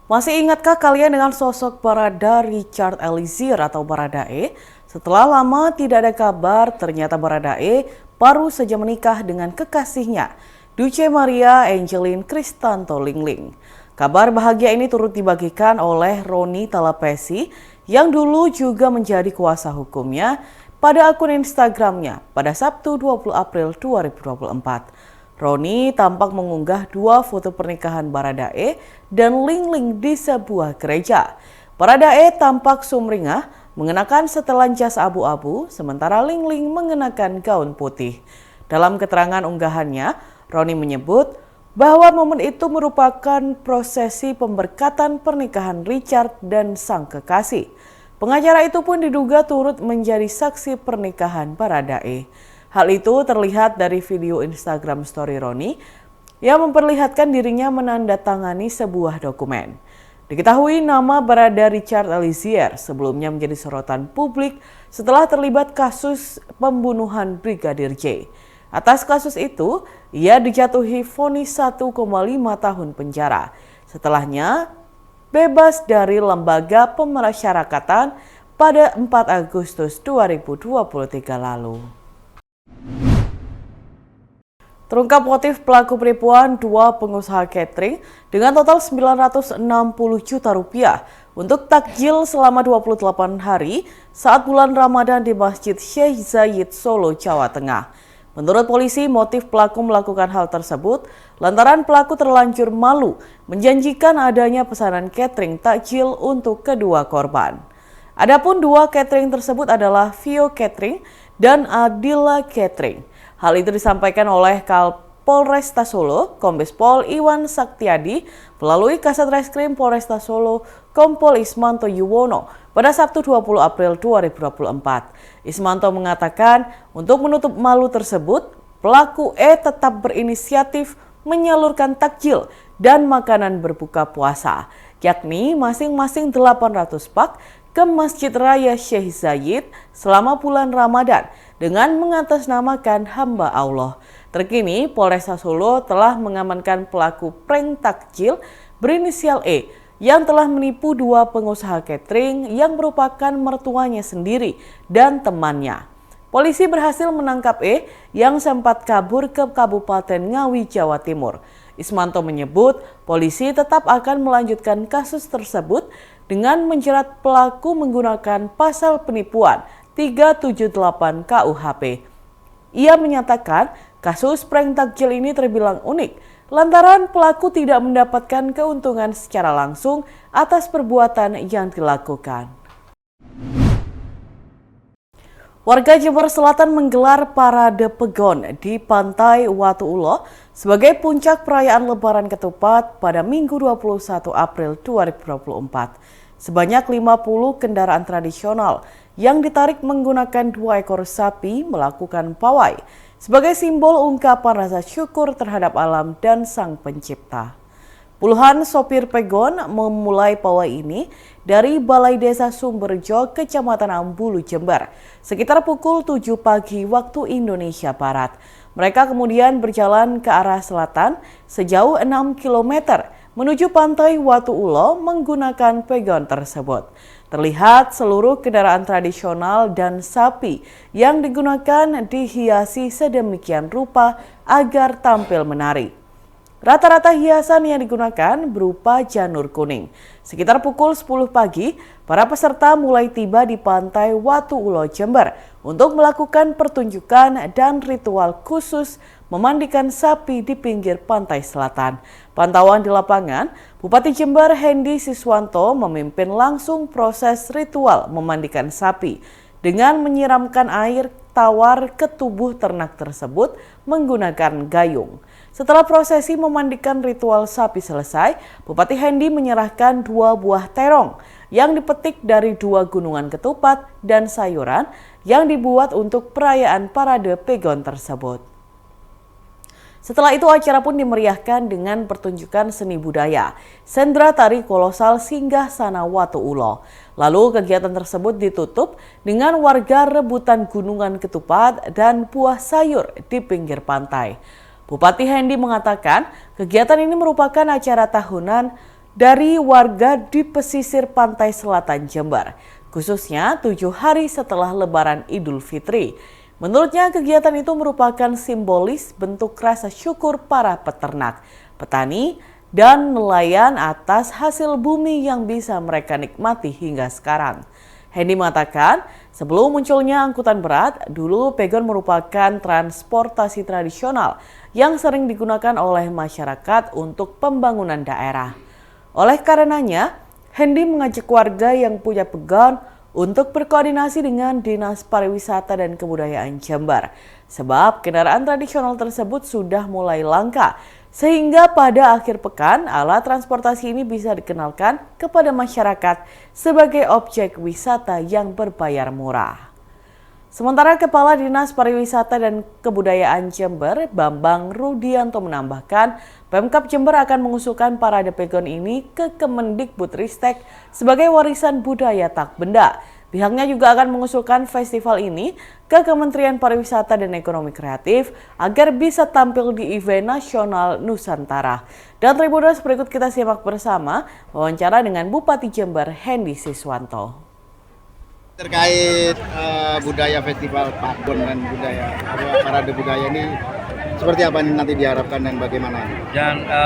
Masih ingatkah kalian dengan sosok Barada Richard Eliezer atau Baradae? Setelah lama tidak ada kabar, ternyata Baradae baru saja menikah dengan kekasihnya, Duce Maria Angeline Kristanto Lingling. Kabar bahagia ini turut dibagikan oleh Roni Talapesi yang dulu juga menjadi kuasa hukumnya pada akun Instagramnya pada Sabtu 20 April 2024. Roni tampak mengunggah dua foto pernikahan Baradae dan Lingling di sebuah gereja. Baradae tampak sumringah mengenakan setelan jas abu-abu, sementara Lingling mengenakan gaun putih. Dalam keterangan unggahannya, Roni menyebut bahwa momen itu merupakan prosesi pemberkatan pernikahan Richard dan sang kekasih. Pengacara itu pun diduga turut menjadi saksi pernikahan Baradae. Hal itu terlihat dari video Instagram story Roni yang memperlihatkan dirinya menandatangani sebuah dokumen. Diketahui nama Barada Richard Eliezer sebelumnya menjadi sorotan publik setelah terlibat kasus pembunuhan Brigadir J. Atas kasus itu, ia dijatuhi vonis 1,5 tahun penjara. Setelahnya, bebas dari lembaga pemasyarakatan pada 4 Agustus 2023 lalu. Terungkap motif pelaku penipuan dua pengusaha catering dengan total 960 juta rupiah untuk takjil selama 28 hari saat bulan Ramadan di Masjid Syekh Zayed Solo, Jawa Tengah. Menurut polisi, motif pelaku melakukan hal tersebut lantaran pelaku terlanjur malu menjanjikan adanya pesanan catering takjil untuk kedua korban. Adapun dua catering tersebut adalah Vio Catering dan Adila Catering. Hal itu disampaikan oleh Kapolresta Solo, Kombes Pol Iwan Saktiadi, melalui Kasat Reskrim Polresta Solo, Kompol Ismanto Yuwono, pada Sabtu 20 April 2024. Ismanto mengatakan untuk menutup malu tersebut, pelaku E tetap berinisiatif menyalurkan takjil dan makanan berbuka puasa, yakni masing-masing 800 pak ke Masjid Raya Syekh Zayed selama bulan Ramadan dengan mengatasnamakan hamba Allah. Terkini, Polresta Solo telah mengamankan pelaku prank takjil berinisial E yang telah menipu dua pengusaha catering yang merupakan mertuanya sendiri dan temannya. Polisi berhasil menangkap E yang sempat kabur ke Kabupaten Ngawi, Jawa Timur. Ismanto menyebut polisi tetap akan melanjutkan kasus tersebut dengan menjerat pelaku menggunakan pasal penipuan 378 KUHP. Ia menyatakan kasus prank takjil ini terbilang unik lantaran pelaku tidak mendapatkan keuntungan secara langsung atas perbuatan yang dilakukan. Warga Jember Selatan menggelar parade pegon di Pantai Watu Ulo sebagai puncak perayaan Lebaran Ketupat pada Minggu 21 April 2024. Sebanyak 50 kendaraan tradisional yang ditarik menggunakan 2 ekor sapi melakukan pawai sebagai simbol ungkapan rasa syukur terhadap alam dan Sang Pencipta. Puluhan sopir pegon memulai pawai ini dari Balai Desa Sumberjo, Kecamatan Ambulu, Jember, sekitar pukul 7 pagi waktu Indonesia Barat. Mereka kemudian berjalan ke arah selatan sejauh 6 km menuju Pantai Watu Ulo menggunakan pegon tersebut. Terlihat seluruh kendaraan tradisional dan sapi yang digunakan dihiasi sedemikian rupa agar tampil menarik. Rata-rata hiasan yang digunakan berupa janur kuning. Sekitar pukul 10 pagi, para peserta mulai tiba di Pantai Watu Ulo, Jember untuk melakukan pertunjukan dan ritual khusus memandikan sapi di pinggir pantai selatan. Pantauan di lapangan, Bupati Jember Hendy Siswanto memimpin langsung proses ritual memandikan sapi dengan menyiramkan air tawar ke tubuh ternak tersebut menggunakan gayung. Setelah prosesi memandikan ritual sapi selesai, Bupati Hendy menyerahkan 2 buah terong yang dipetik dari 2 gunungan ketupat dan sayuran yang dibuat untuk perayaan parade pegon tersebut. Setelah itu acara pun dimeriahkan dengan pertunjukan seni budaya, sendra tari kolosal singgah sana Watu Ulo. Lalu kegiatan tersebut ditutup dengan warga rebutan gunungan ketupat dan buah sayur di pinggir pantai. Bupati Hendy mengatakan kegiatan ini merupakan acara tahunan dari warga di pesisir pantai selatan Jember, khususnya 7 hari setelah Lebaran Idul Fitri. Menurutnya kegiatan itu merupakan simbolis bentuk rasa syukur para peternak, petani, dan nelayan atas hasil bumi yang bisa mereka nikmati hingga sekarang. Hendy mengatakan, sebelum munculnya angkutan berat, dulu pegon merupakan transportasi tradisional yang sering digunakan oleh masyarakat untuk pembangunan daerah. Oleh karenanya, Hendy mengajak warga yang punya pegon untuk berkoordinasi dengan Dinas Pariwisata dan Kebudayaan Jember, sebab kendaraan tradisional tersebut sudah mulai langka, sehingga pada akhir pekan alat transportasi ini bisa dikenalkan kepada masyarakat sebagai objek wisata yang berbayar murah. Sementara Kepala Dinas Pariwisata dan Kebudayaan Jember, Bambang Rudianto menambahkan, Pemkab Jember akan mengusulkan parade pegon ini ke Kemendikbudristek sebagai warisan budaya tak benda. Pihaknya juga akan mengusulkan festival ini ke Kementerian Pariwisata dan Ekonomi Kreatif agar bisa tampil di event nasional Nusantara. Dan Tribuners, berikut kita simak bersama wawancara dengan Bupati Jember Hendy Siswanto. Terkait budaya festival Pagon dan budaya parade budaya ini seperti apa nanti diharapkan dan bagaimana?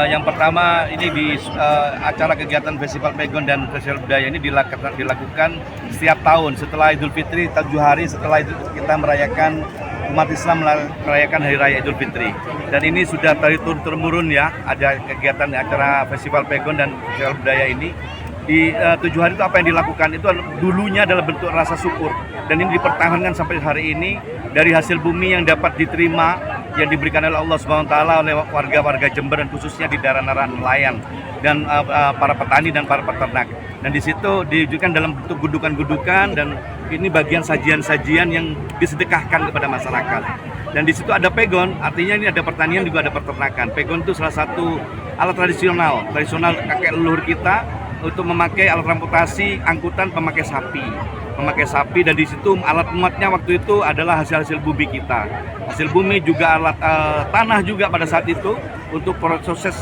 Yang pertama ini di acara kegiatan festival Pagon dan festival budaya ini dilakukan setiap tahun setelah Idul Fitri, 7 hari setelah itu kita merayakan umat Islam merayakan Hari Raya Idul Fitri. Dan ini sudah dari turun-temurun ya, ada kegiatan acara festival Pagon dan festival budaya ini. Di 7 hari itu apa yang dilakukan itu dulunya adalah bentuk rasa syukur, dan ini dipertahankan sampai hari ini dari hasil bumi yang dapat diterima yang diberikan oleh Allah SWT oleh warga-warga Jember dan khususnya di daerah-daerah nelayan dan para petani dan para peternak. Dan di situ diwujudkan dalam bentuk gudukan-gudukan, dan ini bagian sajian-sajian yang disedekahkan kepada masyarakat. Dan di situ ada pegon, artinya ini ada pertanian juga ada peternakan. Pegon itu salah satu alat tradisional kakek leluhur kita untuk memakai alat transportasi angkutan pemakai sapi, dan di situ alat muatnya waktu itu adalah hasil bumi kita. Hasil bumi juga alat tanah juga pada saat itu untuk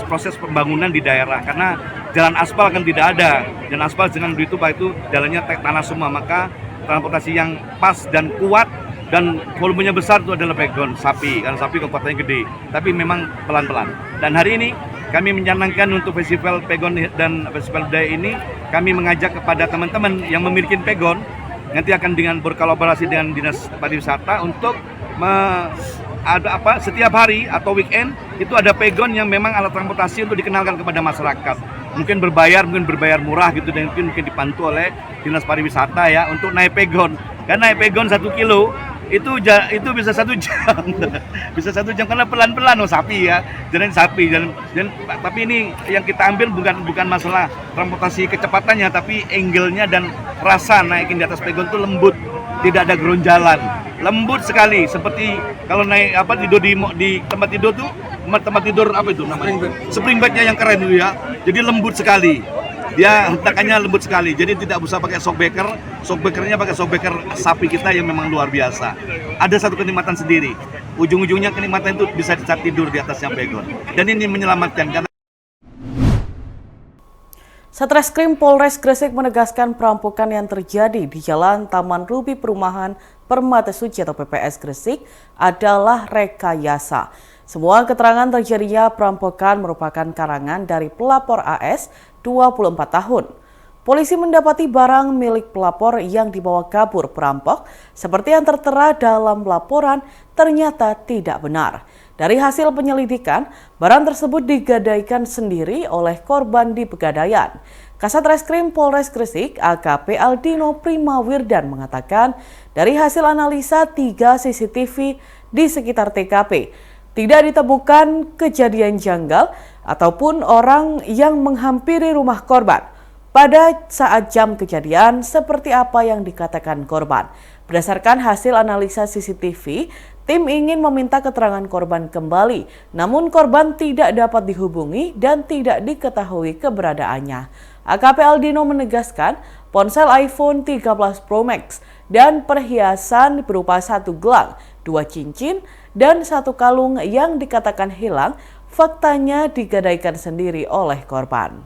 proses pembangunan di daerah, karena jalan aspal kan tidak ada, dan aspal dengan itu jalannya tanah semua, maka transportasi yang pas dan kuat dan volumenya besar itu adalah pegon sapi, karena sapi kekuatannya gede, tapi memang pelan-pelan. Dan hari ini kami mencanangkan untuk festival pegon dan festival budaya ini, kami mengajak kepada teman-teman yang memiliki pegon, nanti akan dengan berkolaborasi dengan Dinas Pariwisata untuk setiap hari atau weekend itu ada pegon yang memang alat transportasi untuk dikenalkan kepada masyarakat. Mungkin berbayar murah gitu, dan mungkin dipantu oleh Dinas Pariwisata ya untuk naik pegon. Karena naik pegon 1 kilo itu bisa 1 jam, bisa 1 jam karena pelan-pelan sapi ya, jalan sapi dan tapi ini yang kita ambil bukan masalah transportasi kecepatannya, tapi angle-nya dan rasa naikin di atas pegon itu lembut, tidak ada geronjalan, lembut sekali, seperti kalau naik tidur di tempat tidur tuh, tempat tidur apa itu namanya, spring bed-nya yang keren itu ya, jadi lembut sekali. Dia hentakannya lembut sekali, jadi tidak usah pakai shockbreakernya pakai shockbreaker sapi kita yang memang luar biasa. Ada satu kenikmatan sendiri, ujung-ujungnya kenikmatan itu bisa saat tidur di atasnya pegon, dan ini menyelamatkan. Karena Satreskrim Polres Gresik menegaskan perampokan yang terjadi di Jalan Taman Ruby Perumahan Permata Suci atau PPS Gresik adalah rekayasa. Semua keterangan terjadinya perampokan merupakan karangan dari pelapor AS, 24 tahun. Polisi mendapati barang milik pelapor yang dibawa kabur perampok seperti yang tertera dalam laporan ternyata tidak benar. Dari hasil penyelidikan, barang tersebut digadaikan sendiri oleh korban di Pegadaian. Kasat Reskrim Polres Gresik AKP Aldino Primawirdan mengatakan dari hasil analisa 3 CCTV di sekitar TKP, tidak ditemukan kejadian janggal ataupun orang yang menghampiri rumah korban pada saat jam kejadian seperti apa yang dikatakan korban. Berdasarkan hasil analisa CCTV, tim ingin meminta keterangan korban kembali, namun korban tidak dapat dihubungi dan tidak diketahui keberadaannya. AKP Aldino menegaskan ponsel iPhone 13 Pro Max dan perhiasan berupa 1 gelang, 2 cincin, dan 1 kalung yang dikatakan hilang, faktanya digadaikan sendiri oleh korban.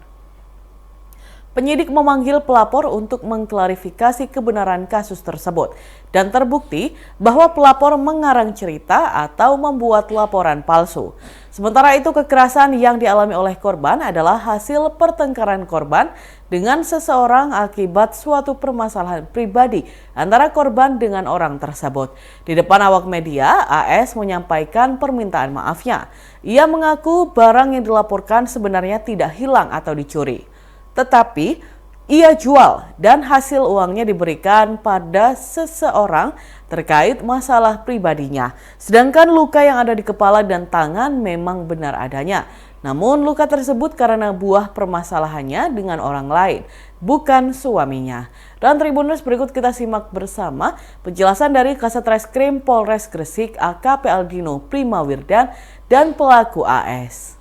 Penyidik memanggil pelapor untuk mengklarifikasi kebenaran kasus tersebut dan terbukti bahwa pelapor mengarang cerita atau membuat laporan palsu. Sementara itu, kekerasan yang dialami oleh korban adalah hasil pertengkaran korban dengan seseorang akibat suatu permasalahan pribadi antara korban dengan orang tersebut. Di depan awak media, AS menyampaikan permintaan maafnya. Ia mengaku barang yang dilaporkan sebenarnya tidak hilang atau dicuri, tetapi ia jual dan hasil uangnya diberikan pada seseorang terkait masalah pribadinya. Sedangkan luka yang ada di kepala dan tangan memang benar adanya. Namun luka tersebut karena buah permasalahannya dengan orang lain, bukan suaminya. Dan Tribuners, berikut kita simak bersama penjelasan dari Kasat Reskrim Polres Gresik AKP Aldino Primawirdan dan pelaku AS.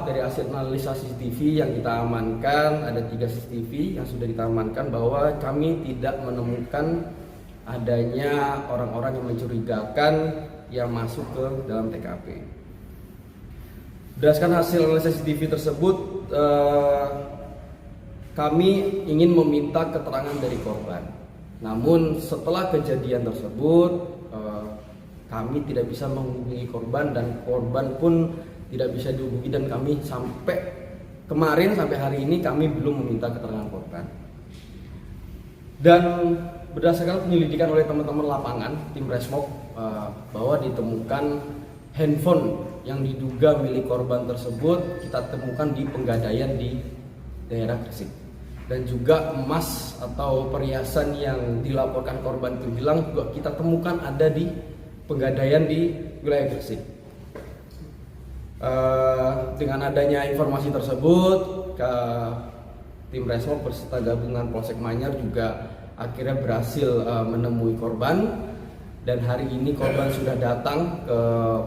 Dari hasil analisa CCTV yang kita amankan, ada 3 CCTV yang sudah kita amankan, bahwa kami tidak menemukan adanya orang-orang yang mencurigakan yang masuk ke dalam TKP. Berdasarkan hasil analisa CCTV tersebut, kami ingin meminta keterangan dari korban. Namun setelah kejadian tersebut, kami tidak bisa menghubungi korban dan korban pun tidak bisa dihubungi, dan kami sampai kemarin sampai hari ini kami belum meminta keterangan korban. Dan berdasarkan penyelidikan oleh teman-teman lapangan tim Resmob, bahwa ditemukan handphone yang diduga milik korban tersebut kita temukan di Penggadaian di daerah Gresik, dan juga emas atau perhiasan yang dilaporkan korban itu hilang juga kita temukan ada di Penggadaian di wilayah Gresik. Dengan adanya informasi tersebut, tim Resmob beserta gabungan Polsek Manyar juga akhirnya berhasil menemui korban, dan hari ini korban sudah datang ke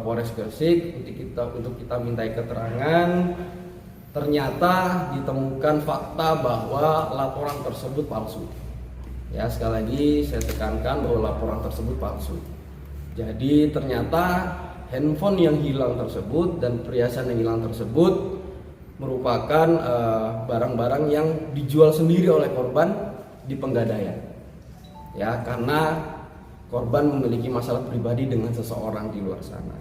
Polres Gresik untuk kita mintai keterangan. Ternyata ditemukan fakta bahwa laporan tersebut palsu. Ya, sekali lagi saya tekankan bahwa laporan tersebut palsu. Jadi ternyata handphone yang hilang tersebut dan perhiasan yang hilang tersebut merupakan barang-barang yang dijual sendiri oleh korban di Penggadaian. Ya, karena korban memiliki masalah pribadi dengan seseorang di luar sana.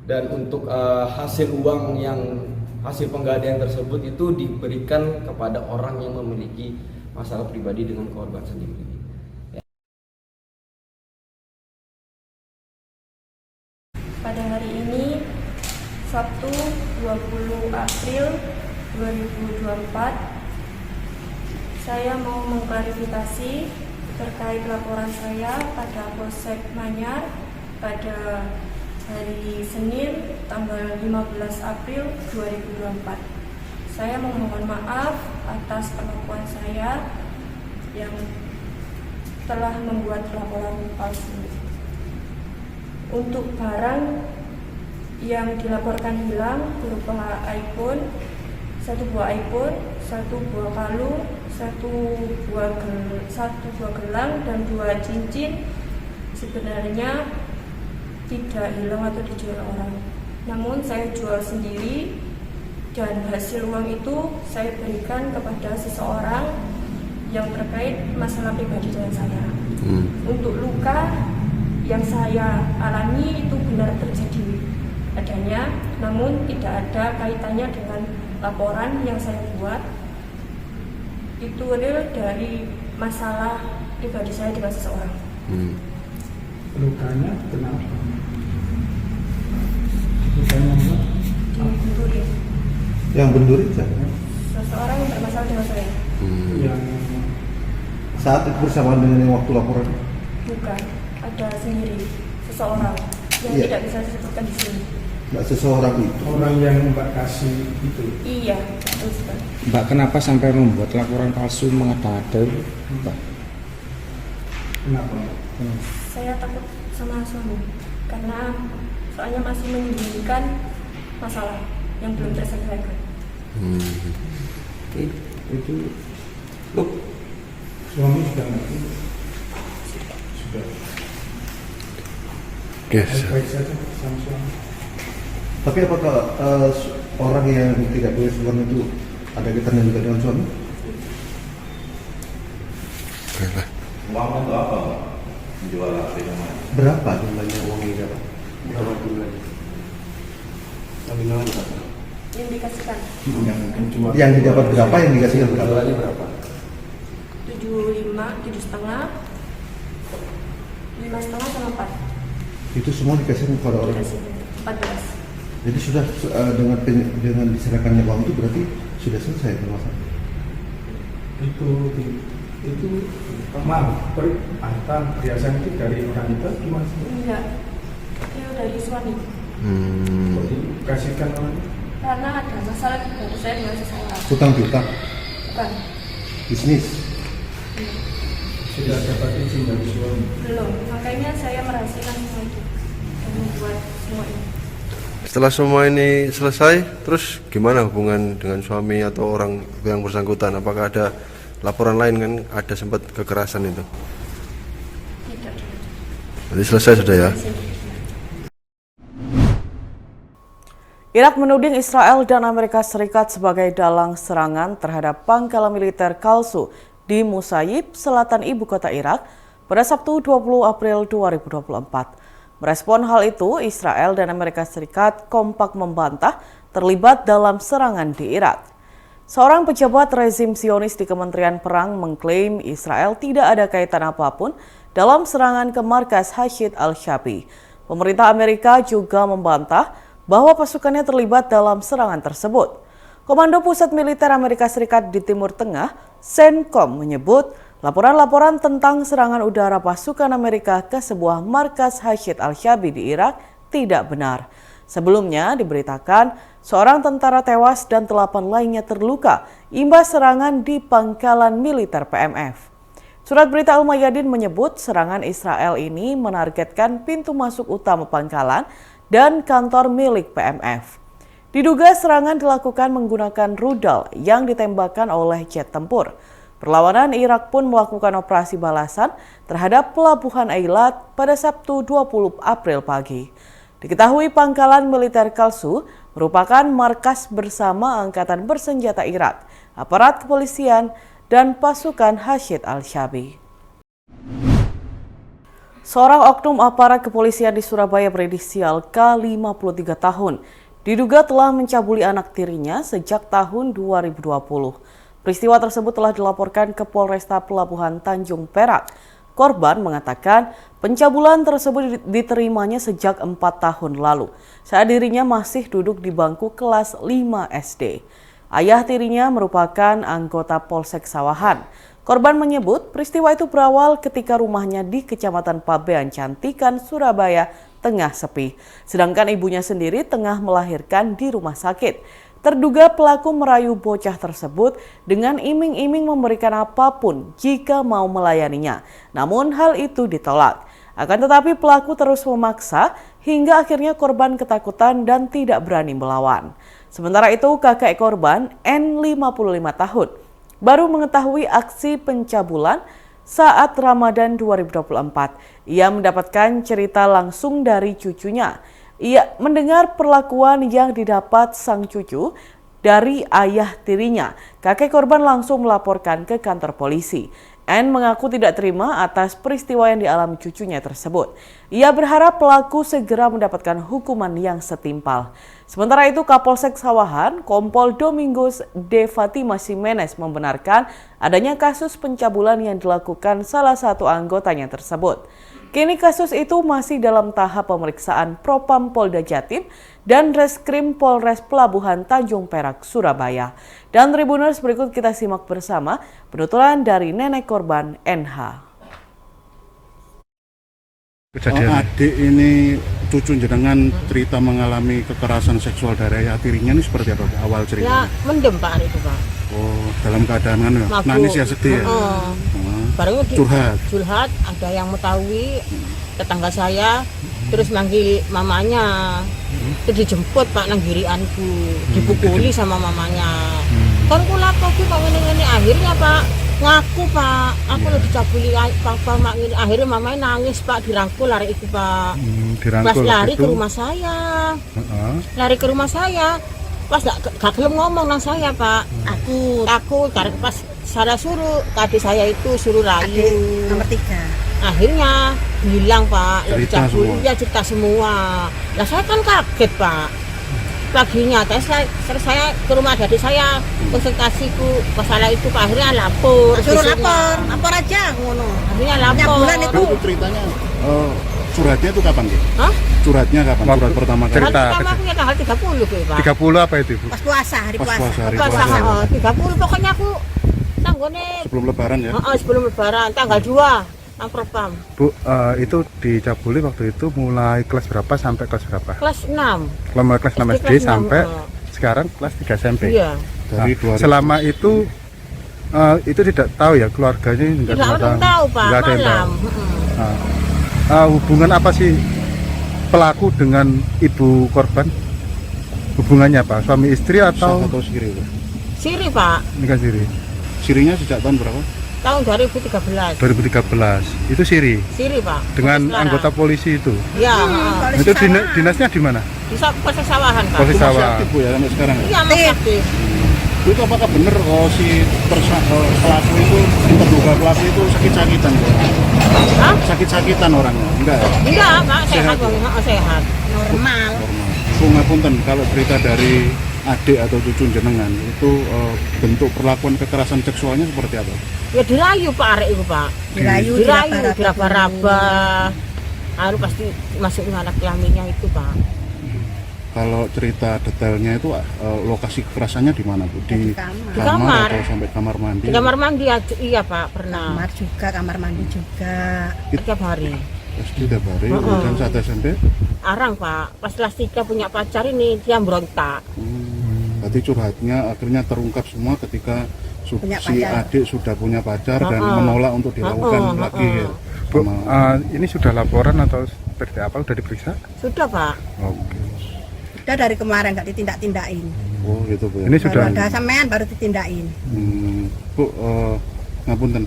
Dan untuk hasil uang yang hasil Penggadaian tersebut itu diberikan kepada orang yang memiliki masalah pribadi dengan korban sendiri. Pada hari ini, Sabtu 20 April 2024, saya mau mengklarifikasi terkait laporan saya pada Polsek Manyar pada hari Senin tanggal 15 April 2024. Saya memohon maaf atas perlakuan saya yang telah membuat laporan palsu. Untuk barang yang dilaporkan hilang berupa iPhone, 1 buah iPhone, 1 buah kalung, 1 buah gelang, dan 2 cincin sebenarnya tidak hilang atau dijual orang. Namun saya jual sendiri, dan hasil uang itu saya berikan kepada seseorang yang terkait masalah pribadi dengan saya. Untuk luka yang saya alami itu benar terjadi adanya, namun tidak ada kaitannya dengan laporan yang saya buat. Itu real dari masalah pribadi saya dengan seseorang. Lukanya kenapa? Lukanya apa? Benturin. Yang bendurin siapa? Seseorang yang bermasalah dengan saya. Yang Saat itu bersamaan dengan yang waktu laporan? Bukan, ada sendiri seseorang yang Iya. tidak bisa disebutkan di sini. Mbak, seseorang itu? orang yang Mbak kasih itu. Iya, betul sekali. Mbak, kenapa sampai membuat laporan palsu mengada-ada, Mbak? Kenapa? Saya takut sama suami karena soalnya masih menyembunyikan masalah yang belum terselesaikan. Itu Suami sudah ngerti? Sudah. Yes. Baik saja sama suami. Tapi apakah orang yang tidak boleh suami itu ada kaitannya juga dengan suami? Uang untuk apa, Pak? Menjual HP namanya? Berapa jumlahnya uang yang dapat? Berapa jumlahnya? Yang dikasihkan Yang didapat berapa, yang dikasihkan berapa? 75, 7,5, 5,5 sama 4. Itu semua dikasihkan kepada orang. Dikasih 14. Jadi sudah dengan diserahkannya uang itu berarti sudah selesai permasalahan. Itu maaf, antar biasanya itu dari orang itu gimana sih? Enggak, itu dari suami. Kok dikasihkan orang? Karena ada masalah baru saya dengan seseorang. Hutang piutang, Bukan, bisnis. Sudah dapat izin dari suami. belum. Makanya saya merahasiakan semua itu dan membuat semua ini. Setelah semua ini selesai, terus gimana hubungan dengan suami atau orang yang bersangkutan? Apakah ada laporan lain, kan ada sempat kekerasan itu? Tidak. Jadi selesai sudah ya? Irak menuding Israel dan Amerika Serikat sebagai dalang serangan terhadap pangkalan militer Kalsu di Musayib, selatan ibu kota Irak, pada Sabtu 20 April 2024. Merespon hal itu, Israel dan Amerika Serikat kompak membantah terlibat dalam serangan di Irak. Seorang pejabat rezim Zionis di Kementerian Perang mengklaim Israel tidak ada kaitan apapun dalam serangan ke markas Hashid al-Shabi. Pemerintah Amerika juga membantah bahwa pasukannya terlibat dalam serangan tersebut. Komando Pusat Militer Amerika Serikat di Timur Tengah, CENTCOM, menyebut laporan-laporan tentang serangan udara pasukan Amerika ke sebuah markas Hashid al-Shabi di Irak tidak benar. Sebelumnya diberitakan seorang tentara tewas dan 8 lainnya terluka imbas serangan di pangkalan militer PMF. Surat berita Al-Mayadin menyebut serangan Israel ini menargetkan pintu masuk utama pangkalan dan kantor milik PMF. Diduga serangan dilakukan menggunakan rudal yang ditembakkan oleh jet tempur. Perlawanan Irak pun melakukan operasi balasan terhadap pelabuhan Eilat pada Sabtu 20 April pagi. Diketahui pangkalan militer Kalsu merupakan markas bersama Angkatan Bersenjata Irak, aparat kepolisian, dan pasukan Hashid al-Shabi. Seorang oknum aparat kepolisian di Surabaya berinisial K, 53 tahun, diduga telah mencabuli anak tirinya sejak tahun 2020. Peristiwa tersebut telah dilaporkan ke Polresta Pelabuhan Tanjung Perak. Korban mengatakan pencabulan tersebut diterimanya sejak 4 tahun lalu, saat dirinya masih duduk di bangku kelas 5 SD. Ayah tirinya merupakan anggota Polsek Sawahan. Korban menyebut peristiwa itu berawal ketika rumahnya di Kecamatan Pabean Cantikan, Surabaya, tengah sepi. Sedangkan ibunya sendiri tengah melahirkan di rumah sakit. Terduga pelaku merayu bocah tersebut dengan iming-iming memberikan apapun jika mau melayaninya. Namun hal itu ditolak. Akan tetapi pelaku terus memaksa hingga akhirnya korban ketakutan dan tidak berani melawan. Sementara itu kakek korban N, 55 tahun, baru mengetahui aksi pencabulan saat Ramadan 2024. Ia mendapatkan cerita langsung dari cucunya. Ia mendengar perlakuan yang didapat sang cucu dari ayah tirinya. Kakek korban langsung melaporkan ke kantor polisi. N mengaku tidak terima atas peristiwa yang dialami cucunya tersebut. Ia berharap pelaku segera mendapatkan hukuman yang setimpal. Sementara itu Kapolsek Sawahan, Kompol Domingos de Fatima Jimenez membenarkan adanya kasus pencabulan yang dilakukan salah satu anggotanya tersebut. Kini kasus itu masih dalam tahap pemeriksaan Propam Polda Jatim dan Reskrim Polres Pelabuhan Tanjung Perak, Surabaya. Dan Tribuners, berikut kita simak bersama penuturan dari nenek korban NH. Adik ini cucu jenengan cerita mengalami kekerasan seksual dari ayah tirinya, ini seperti apa awal cerita? Ya mendem Pak itu Pak. Oh, dalam keadaan mana? Nangis ya, sedih ya? Baru curhat, ada yang mengetahui tetangga saya, terus manggil mamanya, terus dijemput Pak nang girianku, dipukuli sama mamanya. Kan kula kok Pak ngene-ngene, akhirnya Pak ngaku Pak, aku lo dicabuli papa mak ngene, akhirnya mamanya nangis Pak, dirangkul lari itu Pak. Pas lari ke rumah saya. Lari ke rumah saya. Pas gak gelem ngomong nang saya Pak. Takut karena pas saya suruh adik saya itu suruh rayu nomor 3. akhirnya bilang Pak cerita semua. Lah saya kan kaget Pak. Paginya terus saya ke rumah adik saya konsultasiku masalah itu Pak, akhirnya lapor. Suruh lapor aja ngono. Akhirnya lapor. Bulan itu ceritanya suratnya itu kapan Ki? Hah? Suratnya kapan? Surat pertama kali. Pertama punya tanggal 30 Pak. 30 apa itu Ibu? Pas puasa, hari puasa. Puasa 30 pokoknya aku tanggone sebelum lebaran ya? Sebelum lebaran tanggal 2 Propam. Bu, itu di Cabuli waktu itu mulai kelas berapa sampai kelas berapa? Kelas 6. Mulai kelas 6 SD sampai sekarang kelas 3 SMP. Iya. Dari 2000. Selama itu tidak tahu ya keluarganya tidak tahu Pak, nggak ada yang tahu. Hubungan apa sih pelaku dengan ibu korban? Hubungannya apa? Suami istri atau siri? Siri Pak. Nikah siri. Sirinya sejak tahun berapa? Tahun 2013. 2013. Itu siri. Siri Pak. Dengan anggota polisi itu. Iya. Itu dinasnya di mana? Di Polsek Sawahan Pak. Polsek Sawah. Aktif Bu ya sampai sekarang. Iya masih aktif. Itu apakah benar si pelaku itu, terduga pelaku itu sakit-sakitan? Hah? Sakit-sakitan orangnya? Enggak ya? Enggak Pak, sehat. Sehat. Normal. Ngapunten, kalau cerita dari adik atau cucu jenengan itu bentuk perlakuan kekerasan seksualnya seperti apa? Ya dirayu Pak arek itu Pak. Dirayu diraba-raba. Pasti masuknya anak kelaminnya itu Pak. Kalau cerita detailnya itu lokasi kekerasannya di mana Bu? Di kamar atau sampai kamar mandi? Di kamar mandi iya Pak, pernah. Kamar mandi juga. Tiap hari. Tiap hari. Dan saat SMP? Arang Pak, pas kelas 3 punya pacar ini dia berontak. Berarti curhatnya akhirnya terungkap semua ketika si adik sudah punya pacar dan menolak untuk dilakukan lagi. Bu, ini sudah laporan atau seperti apa? Sudah diperiksa? Sudah Pak. Oke. Udah dari kemarin nggak ditindak-tindakin. Oh gitu Bu. Ini sudah ada sampean baru ditindakin. Bu, ngapunten.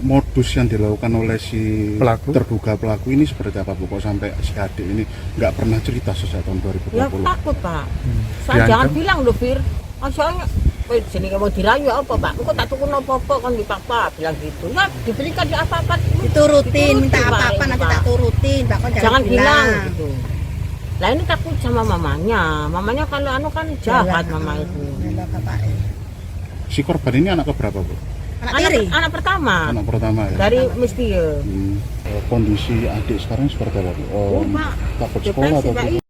Modus yang dilakukan oleh si terduga pelaku ini seperti apa Bu? Kok sampai si adik ini nggak pernah cerita sejak tahun 2020? Ya takut Pak. Saya jangan bilang loh Fir. Soalnya sini mau dirayu apa Pak? Kok tak tukun apa-apa kan di papa bilang gitu. Ya diberikan di apa-apa. Diturutin, minta apa-apa nanti tak turutin. Pak jangan bilang gitu. Lah ini takut sama mamanya. Mamanya kalau kan jahat mama itu. Si korban ini anak keberapa Bu? Anak pertama. Anak pertama ya. Dari Mistia. Kondisi adik sekarang seperti apa Bu? Takut sekolah atau apa?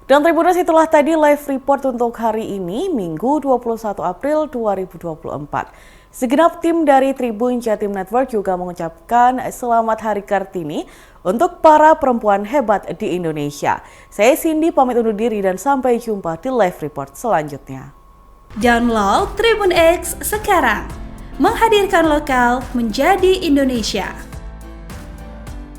Dan Tribuners, itulah tadi live report untuk hari ini, Minggu 21 April 2024. Segenap tim dari Tribun Jatim Network juga mengucapkan selamat Hari Kartini untuk para perempuan hebat di Indonesia. Saya Cindy pamit undur diri dan sampai jumpa di live report selanjutnya. Download Tribun X sekarang, menghadirkan lokal menjadi Indonesia.